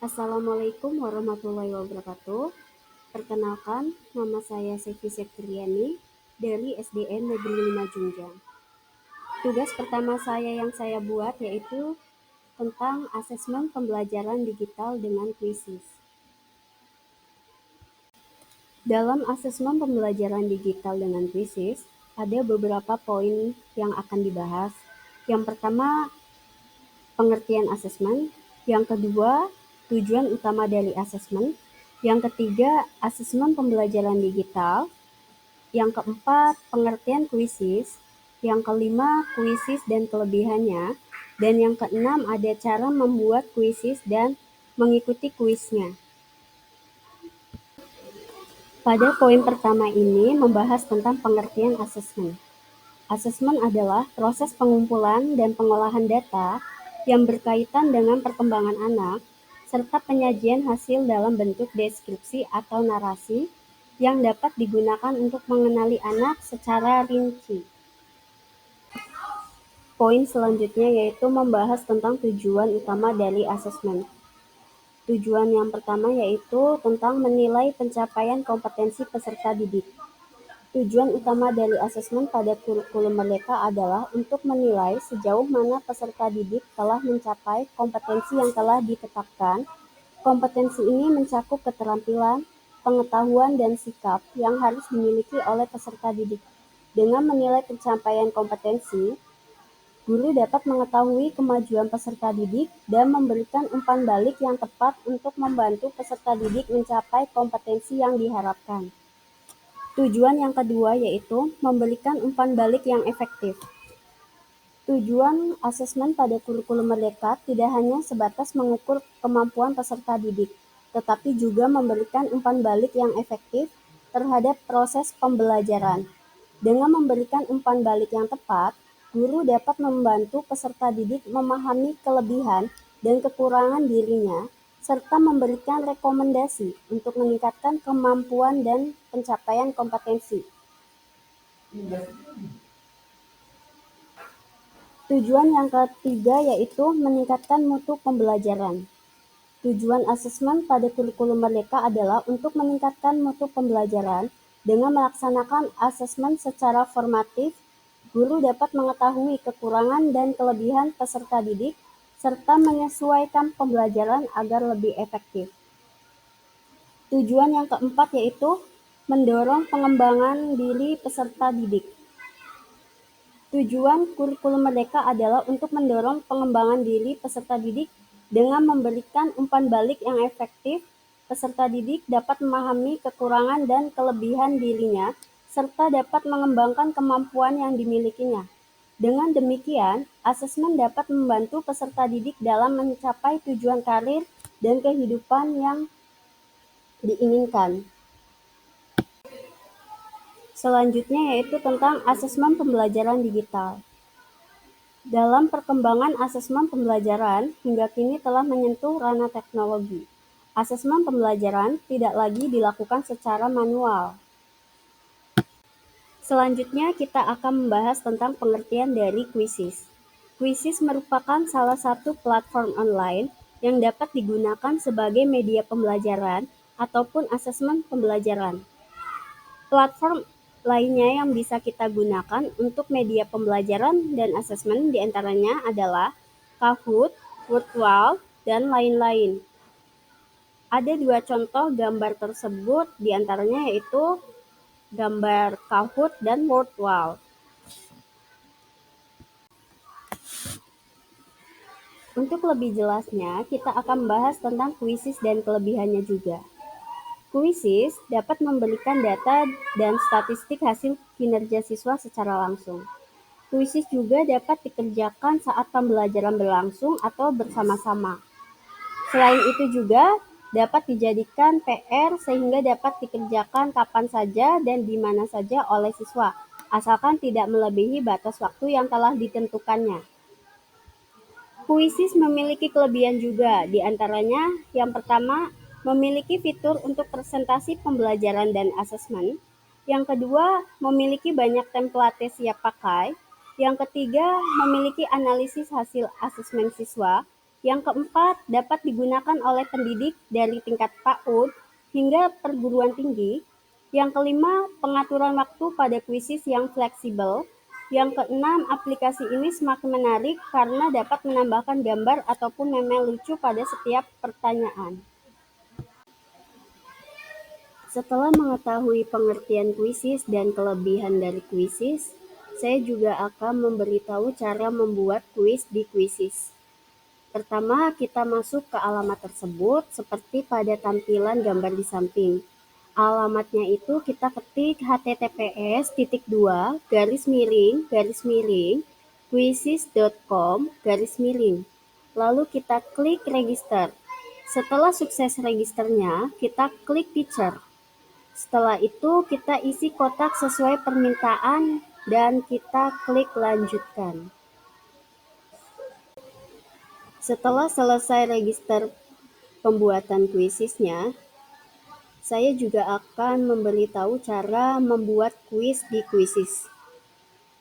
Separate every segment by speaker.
Speaker 1: Assalamualaikum warahmatullahi wabarakatuh. Perkenalkan, nama saya Sevi Septriani dari SDN Negeri 5 Junjang. Tugas pertama saya yang saya buat yaitu tentang asesmen pembelajaran digital dengan kuisis. Dalam asesmen pembelajaran digital dengan kuisis, ada beberapa poin yang akan dibahas. Yang pertama, pengertian asesmen. Yang kedua, tujuan utama dari asesmen. Yang ketiga, asesmen pembelajaran digital. Yang keempat, pengertian kuisis. Yang kelima, kuisis dan kelebihannya. Dan yang keenam, ada cara membuat kuisis dan mengikuti kuisnya. Pada poin pertama ini membahas tentang pengertian asesmen. Asesmen adalah proses pengumpulan dan pengolahan data yang berkaitan dengan perkembangan anak, serta penyajian hasil dalam bentuk deskripsi atau narasi yang dapat digunakan untuk mengenali anak secara rinci. Poin selanjutnya yaitu membahas tentang tujuan utama dari asesmen. Tujuan yang pertama yaitu tentang menilai pencapaian kompetensi peserta didik. Tujuan utama dari asesmen pada kurikulum Merdeka adalah untuk menilai sejauh mana peserta didik telah mencapai kompetensi yang telah ditetapkan. Kompetensi ini mencakup keterampilan, pengetahuan, dan sikap yang harus dimiliki oleh peserta didik. Dengan menilai pencapaian kompetensi, guru dapat mengetahui kemajuan peserta didik dan memberikan umpan balik yang tepat untuk membantu peserta didik mencapai kompetensi yang diharapkan. Tujuan yang kedua yaitu memberikan umpan balik yang efektif. Tujuan asesmen pada kurikulum Merdeka tidak hanya sebatas mengukur kemampuan peserta didik, tetapi juga memberikan umpan balik yang efektif terhadap proses pembelajaran. Dengan memberikan umpan balik yang tepat, guru dapat membantu peserta didik memahami kelebihan dan kekurangan dirinya, serta memberikan rekomendasi untuk meningkatkan kemampuan dan pencapaian kompetensi. Tujuan yang ketiga yaitu meningkatkan mutu pembelajaran. Tujuan asesmen pada kurikulum Merdeka adalah untuk meningkatkan mutu pembelajaran. Dengan melaksanakan asesmen secara formatif, guru dapat mengetahui kekurangan dan kelebihan peserta didik, serta menyesuaikan pembelajaran agar lebih efektif. Tujuan yang keempat yaitu mendorong pengembangan diri peserta didik. Tujuan kurikulum Merdeka adalah untuk mendorong pengembangan diri peserta didik dengan memberikan umpan balik yang efektif. Peserta didik dapat memahami kekurangan dan kelebihan dirinya, serta dapat mengembangkan kemampuan yang dimilikinya. Dengan demikian, asesmen dapat membantu peserta didik dalam mencapai tujuan karir dan kehidupan yang diinginkan. Selanjutnya yaitu tentang asesmen pembelajaran digital. Dalam perkembangan asesmen pembelajaran, hingga kini telah menyentuh ranah teknologi. Asesmen pembelajaran tidak lagi dilakukan secara manual. Selanjutnya kita akan membahas tentang pengertian dari kuisis. Kuisis merupakan salah satu platform online yang dapat digunakan sebagai media pembelajaran ataupun asesmen pembelajaran. Platform lainnya yang bisa kita gunakan untuk media pembelajaran dan asesmen diantaranya adalah Kahoot, Wordwall, dan lain-lain. Ada dua contoh gambar tersebut diantaranya yaitu gambar Kahoot dan Wordwall. Untuk lebih jelasnya, kita akan membahas tentang kuisis dan kelebihannya juga. Kuisis dapat memberikan data dan statistik hasil kinerja siswa secara langsung. Kuisis juga dapat dikerjakan saat pembelajaran berlangsung atau bersama-sama. Selain itu juga dapat dijadikan PR sehingga dapat dikerjakan kapan saja dan di mana saja oleh siswa, asalkan tidak melebihi batas waktu yang telah ditentukannya. Kuisis memiliki kelebihan juga, di antaranya yang pertama, memiliki fitur untuk presentasi pembelajaran dan asesmen. Yang kedua, memiliki banyak template siap pakai. Yang ketiga, memiliki analisis hasil asesmen siswa. Yang keempat, dapat digunakan oleh pendidik dari tingkat PAUD hingga perguruan tinggi. Yang kelima, pengaturan waktu pada kuisis yang fleksibel. Yang keenam, aplikasi ini semakin menarik karena dapat menambahkan gambar ataupun meme lucu pada setiap pertanyaan. Setelah mengetahui pengertian kuisis dan kelebihan dari kuisis, saya juga akan memberitahu cara membuat kuis di kuisis. Pertama, kita masuk ke alamat tersebut seperti pada tampilan gambar di samping. Alamatnya itu kita ketik https://quizzes.com/. Lalu kita klik register. Setelah sukses registernya, kita klik teacher. Setelah itu kita isi kotak sesuai permintaan dan kita klik lanjutkan. Setelah selesai register pembuatan kuisisnya, saya juga akan memberitahu cara membuat kuis di kuisis,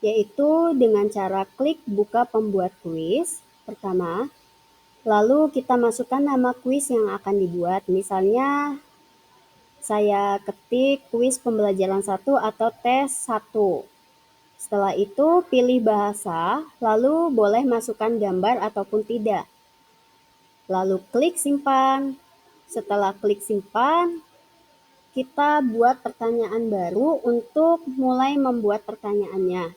Speaker 1: yaitu dengan cara klik buka pembuat kuis pertama, lalu kita masukkan nama kuis yang akan dibuat. Misalnya saya ketik kuis pembelajaran 1 atau tes 1. Setelah itu pilih bahasa, lalu boleh masukkan gambar ataupun tidak. Lalu klik simpan. Setelah klik simpan, kita buat pertanyaan baru untuk mulai membuat pertanyaannya.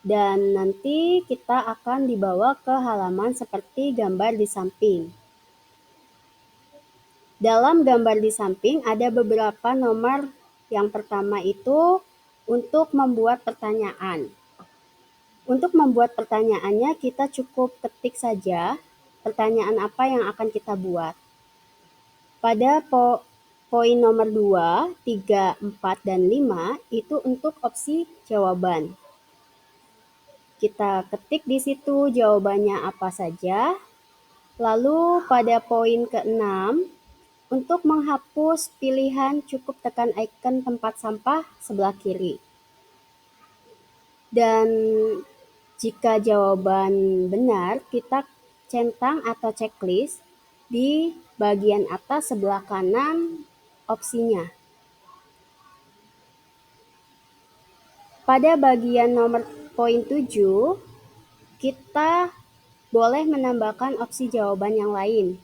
Speaker 1: Dan nanti kita akan dibawa ke halaman seperti gambar di samping. Dalam gambar di samping ada beberapa nomor. Yang pertama itu untuk membuat pertanyaan. Untuk membuat pertanyaannya kita cukup ketik saja pertanyaan apa yang akan kita buat. Pada poin nomor 2, 3, 4, dan 5 itu untuk opsi jawaban. Kita ketik di situ jawabannya apa saja. Lalu pada poin ke-6, untuk menghapus pilihan cukup tekan icon tempat sampah sebelah kiri. Dan jika jawaban benar, kita centang atau checklist di bagian atas sebelah kanan opsinya. Pada bagian nomor poin 7, kita boleh menambahkan opsi jawaban yang lain.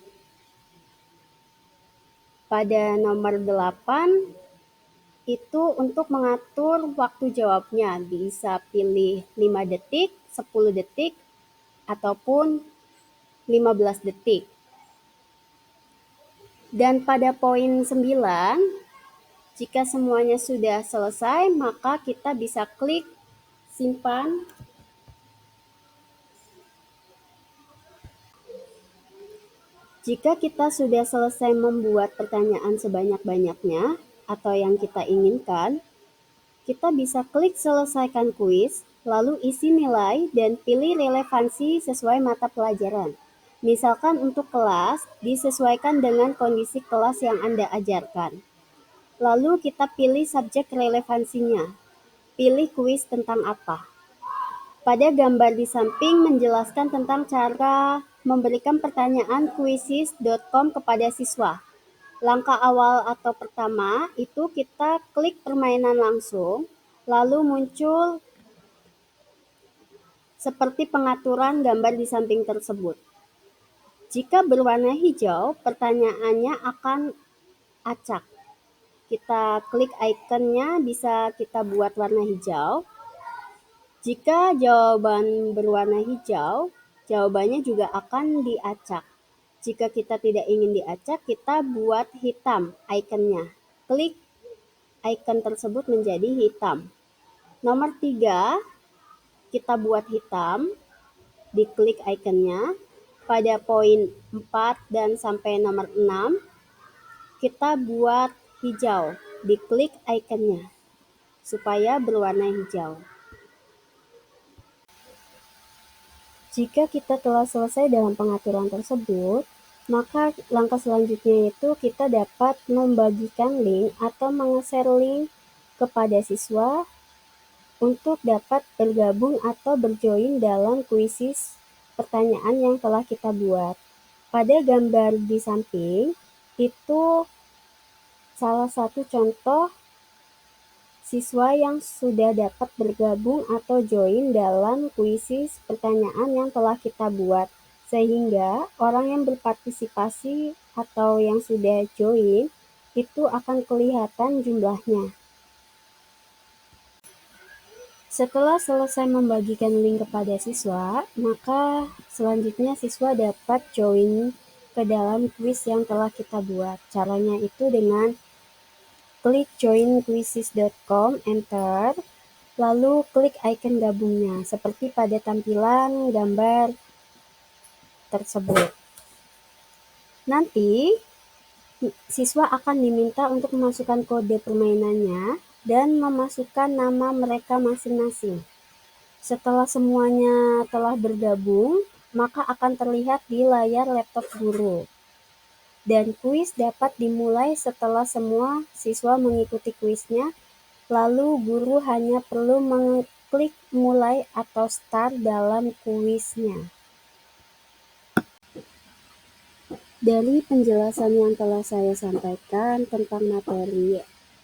Speaker 1: Pada nomor 8, itu untuk mengatur waktu jawabnya. Bisa pilih 5 detik, 10 detik, ataupun 15 detik. Dan pada poin 9, jika semuanya sudah selesai, maka kita bisa klik simpan. Jika kita sudah selesai membuat pertanyaan sebanyak-banyaknya atau yang kita inginkan, kita bisa klik selesaikan kuis, lalu isi nilai dan pilih relevansi sesuai mata pelajaran. Misalkan untuk kelas, disesuaikan dengan kondisi kelas yang Anda ajarkan. Lalu kita pilih subjek relevansinya. Pilih kuis tentang apa. Pada gambar di samping menjelaskan tentang cara memberikan pertanyaan quizzes.com kepada siswa. Langkah awal atau pertama itu kita klik permainan langsung, lalu muncul seperti pengaturan gambar di samping tersebut. Jika berwarna hijau, pertanyaannya akan acak. Kita klik ikonnya, bisa kita buat warna hijau. Jika jawaban berwarna hijau, jawabannya juga akan diacak. Jika kita tidak ingin diacak, kita buat hitam ikonnya. Klik ikon tersebut menjadi hitam. Nomor 3, kita buat hitam, diklik ikonnya. Pada poin 4 dan sampai nomor 6, kita buat hijau, diklik ikonnya, supaya berwarna hijau. Jika kita telah selesai dalam pengaturan tersebut, maka langkah selanjutnya itu kita dapat membagikan link atau meng-share link kepada siswa untuk dapat bergabung atau berjoin dalam kuisis pertanyaan yang telah kita buat. Pada gambar di samping, itu salah satu contoh siswa yang sudah dapat bergabung atau join dalam kuisis pertanyaan yang telah kita buat. Sehingga orang yang berpartisipasi atau yang sudah join itu akan kelihatan jumlahnya. Setelah selesai membagikan link kepada siswa, maka selanjutnya siswa dapat join ke dalam kuis yang telah kita buat. Caranya itu dengan klik joinquizzes.com, enter, lalu klik icon gabungnya, seperti pada tampilan gambar tersebut. Nanti, siswa akan diminta untuk memasukkan kode permainannya dan memasukkan nama mereka masing-masing. Setelah semuanya telah bergabung, maka akan terlihat di layar laptop guru. Dan kuis dapat dimulai setelah semua siswa mengikuti kuisnya, lalu guru hanya perlu mengklik mulai atau start dalam kuisnya. Dari penjelasan yang telah saya sampaikan tentang materi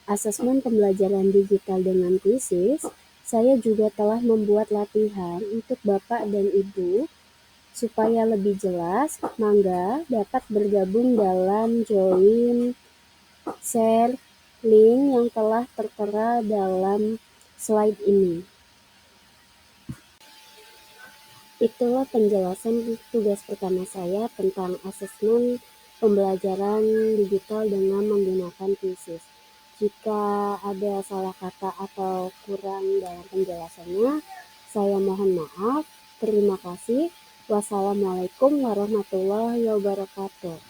Speaker 1: asesmen pembelajaran digital dengan kuisis, saya juga telah membuat latihan untuk Bapak dan Ibu. Supaya lebih jelas, mangga dapat bergabung dalam join share link yang telah tertera dalam slide ini. Itulah penjelasan tugas pertama saya tentang asesmen pembelajaran digital dengan menggunakan kuisis. Jika ada salah kata atau kurang dalam penjelasannya, saya mohon maaf. Terima kasih. Wassalamualaikum warahmatullahi wabarakatuh.